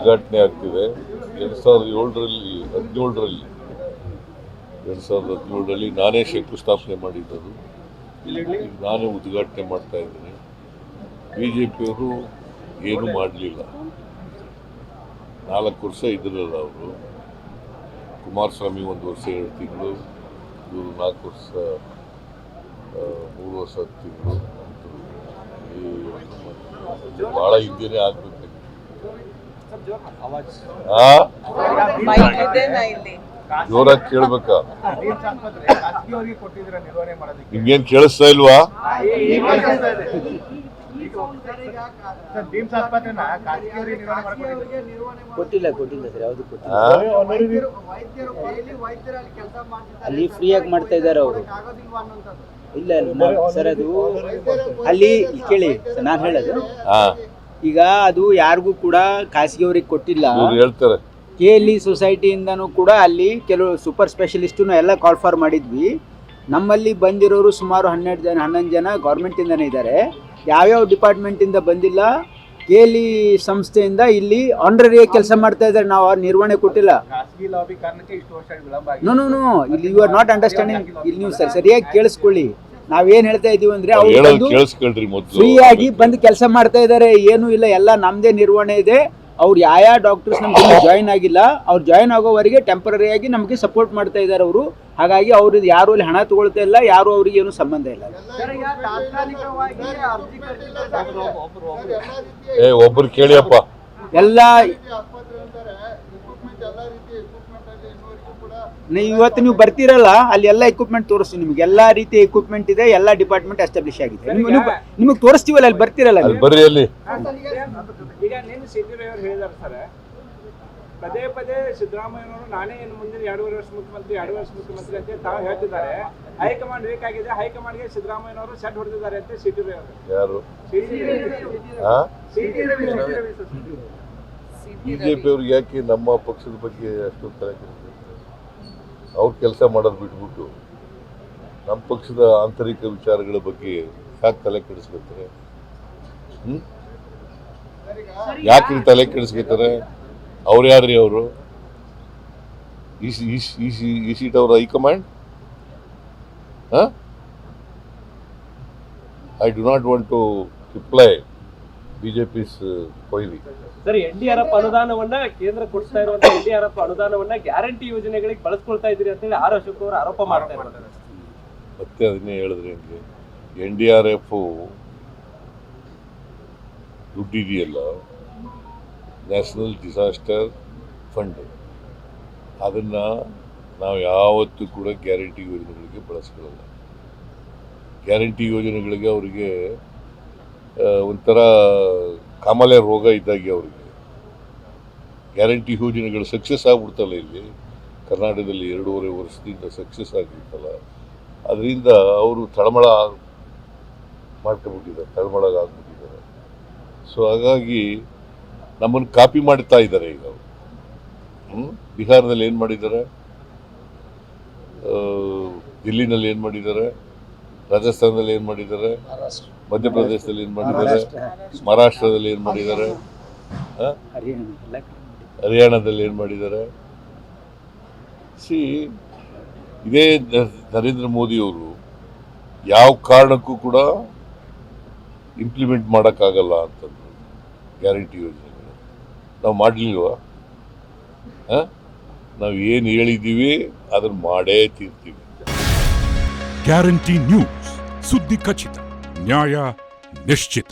ಉದ್ಘಾಟನೆ ಆಗ್ತಿದೆ 2017ರಲ್ಲಿ ನಾನೇ ಶಂಕುಸ್ಥಾಪನೆ ಮಾಡಿದ್ದು. ನಾನೇ ಉದ್ಘಾಟನೆ ಮಾಡ್ತಾ ಇದ್ದೀನಿ. ಬಿಜೆಪಿಯವರು ಏನೂ ಮಾಡಲಿಲ್ಲ. 4 ವರ್ಷ ಇದ್ರಲ್ಲ ಅವರು. ಕುಮಾರಸ್ವಾಮಿ 1 ವರ್ಷ 7 ತಿಂಗಳು, ಇವರು 4 ವರ್ಷ 3 ವರ್ಷ 10 ತಿಂಗಳು. ಭಾಳ ಹಿಂದೆನೇ ಆಗ್ಬೇಕು. ಜೋರಾಗಿ ಕೇಳ್ಬೇಕಾ? ನಿಮ್ಗೇನ್ ಕೇಳಿಸ್ತಾ ಇಲ್ವಾ? ಅಲ್ಲಿ ಫ್ರೀಯಾಗಿ ಮಾಡ್ತಾ ಇದ್ದಾರೆ ಅವರು. ಇಲ್ಲ ಸರ್, ಅದು ಅಲ್ಲಿ ಕೇಳಿ ನಾನು ಹೇಳೋದು, ಈಗ ಅದು ಯಾರಿಗೂ ಕೂಡ ಖಾಸಗಿಯವ್ರಿಗೆ ಕೊಟ್ಟಿಲ್ಲ. ಹೇಳ್ತಾರೆ KLE ಸೊಸೈಟಿಯಿಂದನೂ ಕೂಡ ಅಲ್ಲಿ ಕೆಲವು ಸೂಪರ್ ಸ್ಪೆಷಲಿಸ್ಟನ್ನು ಎಲ್ಲ ಕಾಲ್ ಫಾರ್ ಮಾಡಿದ್ವಿ. ನಮ್ಮಲ್ಲಿ ಬಂದಿರೋರು ಸುಮಾರು 11 ಜನ ಗೌರ್ಮೆಂಟಿಂದನೇ ಇದ್ದಾರೆ. ಯಾವ್ಯಾವ ಡಿಪಾರ್ಟ್ಮೆಂಟಿಂದ ಬಂದಿಲ್ಲ, KLE ಸಂಸ್ಥೆಯಿಂದ ಇಲ್ಲಿ ಆನರರಿ ಕೆಲಸ ಮಾಡ್ತಾ ಇದ್ದಾರೆ. ನಾವು ಅವ್ರ ನಿರ್ವಹಣೆ ಕೊಟ್ಟಿಲ್ಲ. ನೋ ಇಲ್ಲಿ ಯು ಆರ್ ನಾಟ್ ಅಂಡರ್ಸ್ಟ್ಯಾಂಡಿಂಗ್. ಇಲ್ಲಿ ನೀವು ಸರಿಯಾಗಿ ಕೇಳಿಸ್ಕೊಳ್ಳಿ. ನಾವೇನ್ ಹೇಳ್ತಾ ಇದೀವಿ ಅಂದ್ರೆ ಫ್ರೀ ಆಗಿ ಬಂದು ಕೆಲಸ ಮಾಡ್ತಾ ಇದ್ದಾರೆ. ಏನೂ ಇಲ್ಲ, ಎಲ್ಲ ನಮ್ದೇ ನಿರ್ವಹಣೆ ಇದೆ. ಅವ್ರು ಯಾವ ಡಾಕ್ಟರ್ಸ್ ನಮ್ಗೆ ಜಾಯಿನ್ ಆಗಿಲ್ಲ, ಅವ್ರು ಜಾಯಿನ್ ಆಗೋವರೆಗೆ ಟೆಂಪರರಿ ಆಗಿ ನಮಗೆ ಸಪೋರ್ಟ್ ಮಾಡ್ತಾ ಇದ್ದಾರೆ ಅವರು. ಹಾಗಾಗಿ ಅವ್ರು ಯಾರು ಅಲ್ಲಿ ಹಣ ತಗೊಳ್ತಾ ಇಲ್ಲ, ಯಾರು ಅವ್ರಿಗೆ ಏನು ಸಂಬಂಧ ಇಲ್ಲ. ಒಬ್ರು ಕೇಳಿಯಪ್ಪ, ಎಲ್ಲ ಇವತ್ತು ನೀವು ಬರ್ತೀರಲ್ಲ, ಅಲ್ಲಿ ಎಲ್ಲ ಎಕ್ವಿಪ್ಮೆಂಟ್ ತೋರಿಸ್ತೀವಿ ನಿಮ್ಗೆ. ಎಲ್ಲಾ ರೀತಿಯ ಎಕ್ವಿಪ್ಮೆಂಟ್ ಇದೆ, ಎಲ್ಲಾ ಡಿಪಾರ್ಟ್ಮೆಂಟ್ ಎಸ್ಟಾಬ್ಲಿಷ್ ಆಗಿದೆ. ನಿಮಗೆ ತೋರಿಸ್ತೀವಲ್ಲ, ಅಲ್ಲಿ ಬರ್ತೀರಲ್ಲ. ಬರ್ರಿ ಅಲ್ಲಿ. ಈಗ ನೀನು ಸಿದ್ದರಾಮಯ್ಯ ಹೇಳಿದಾರೆ ಸರ್, ಪದೇ ಸಿದ್ದರಾಮಯ್ಯನವರು ನಾನೇ ಇನ್ನು ಮುಂದಿನ 2.5 ವರ್ಷ ಮುಖ್ಯಮಂತ್ರಿ ಅಂತ ತಾವು ಹೇಳ್ತಿದ್ದಾರೆ. ಹೈಕಮಾಂಡ್ ವೀಕ್ ಆಗಿದೆ, ಹೈಕಮಾಂಡ್ಗೆ ಸಿದ್ದರಾಮಯ್ಯನವರು ಸೆಟ್ ಹೊಡೆದಿದ್ದಾರೆ ಅಂತ ಸಿಟಿ ಯಾರು ಬಿಜೆಪಿ ಅವ್ರಿಗೆ ಯಾಕೆ ನಮ್ಮ ಪಕ್ಷದ ಬಗ್ಗೆ ಅಷ್ಟೊಂದು ತಲೆ ಕೆಡಿಸ್ತಾರೆ? ಅವ್ರು ಕೆಲಸ ಮಾಡೋದು ಬಿಟ್ಬಿಟ್ಟು ನಮ್ಮ ಪಕ್ಷದ ಆಂತರಿಕ ವಿಚಾರಗಳ ಬಗ್ಗೆ ಯಾಕೆ ತಲೆ ಕೆಡಿಸ್ಕೊತಾರೆ? ಯಾಕೆ ತಲೆ ಕೆಡಿಸ್ಕೊತಾರೆ? ಅವ್ರು ಯಾರ್ರಿ ಅವರು? ಈ ಸೀಟ್ ಅವ್ರ high command. I do not want to reply BJP's ಕೊಯ್ಲಿ. ಸರ್, NDRF ಅನುದಾನವನ್ನ ಕೇಂದ್ರ ಕೊಡ್ತಾ ಇರುವಂತ NDRF ಅನುದಾನವನ್ನ ಗ್ಯಾರಂಟಿ ಯೋಜನೆಗಳಿಗೆ ಬಳಸ್ಕೊಳ್ತಾ ಇದ್ರಿ ಅಂತ ಹೇಳಿ ಆರ್ ಅಶೋಕ್ ಅವರು ಆರೋಪ ಮಾಡ್ತಾ ಇದ್ದಾರೆ. ಮತ್ತೆ ಅದನ್ನೇ ಹೇಳಿದ್ರೆ ಹೆಂಗೆ? NDRF ದುಡ್ಡಿದೆಯಲ್ಲ, ನ್ಯಾಷನಲ್ ಡಿಸಾಸ್ಟರ್ ಫಂಡ್, ಅದನ್ನು ನಾವು ಯಾವತ್ತೂ ಕೂಡ ಗ್ಯಾರಂಟಿ ಯೋಜನೆಗಳಿಗೆ ಬಳಸ್ಕೊಳ್ಳಲ್ಲ. ಗ್ಯಾರಂಟಿ ಯೋಜನೆಗಳಿಗೆ ಅವರಿಗೆ ಒಂಥರ ಕಾಮಾಲೆ ರೋಗ ಇದ್ದಾಗೆ. ಅವರಿಗೆ ಗ್ಯಾರಂಟಿ ಯೋಜನೆಗಳು ಸಕ್ಸಸ್ ಆಗ್ಬಿಡ್ತಲ್ಲ. ಇಲ್ಲಿ ಕರ್ನಾಟಕದಲ್ಲಿ 2.5 ವರ್ಷದಿಂದ ಸಕ್ಸಸ್ ಆಗಿರ್ತಲ್ಲ, ಅದರಿಂದ ಅವರು ತಳಮಳ ಆಗ್ಬಿಟ್ಟಿದ್ದಾರೆ. ಸೊ ಹಾಗಾಗಿ ನಮ್ಮನ್ನು ಕಾಪಿ ಮಾಡ್ತಾ ಇದ್ದಾರೆ ಈಗ ಅವರು. ಬಿಹಾರದಲ್ಲಿ ಏನು ಮಾಡಿದ್ದಾರೆ, ದಿಲ್ಲಿನಲ್ಲಿ ಏನು ಮಾಡಿದ್ದಾರೆ, ರಾಜಸ್ಥಾನದಲ್ಲಿ ಏನು ಮಾಡಿದ್ದಾರೆ, ಮಧ್ಯಪ್ರದೇಶದಲ್ಲಿ ಏನು ಮಾಡಿದ್ದಾರೆ, ಮಹಾರಾಷ್ಟ್ರದಲ್ಲಿ ಏನು ಮಾಡಿದ್ದಾರೆ, ಹರಿಯಾಣದಲ್ಲಿ ಏನು ಮಾಡಿದ್ದಾರೆ. ಇದೇ ನರೇಂದ್ರ ಮೋದಿಯವರು ಯಾವ ಕಾರಣಕ್ಕೂ ಕೂಡ ಇಂಪ್ಲಿಮೆಂಟ್ ಮಾಡೋಕ್ಕಾಗಲ್ಲ ಅಂತಂದ್ರು ಗ್ಯಾರಂಟಿ ಯೋಜನೆಗಳು. ನಾವು ಮಾಡಲಿಲ್ವಾ? ನಾವು ಏನು ಹೇಳಿದ್ದೀವಿ ಅದನ್ನು ಮಾಡೇ ತೀರ್ತೀವಿ. ಗ್ಯಾರಂಟಿ ನ್ಯೂಸ್, ಸುದ್ದಿ ಖಚಿತ, ನ್ಯಾಯ ನಿಶ್ಚಿತ.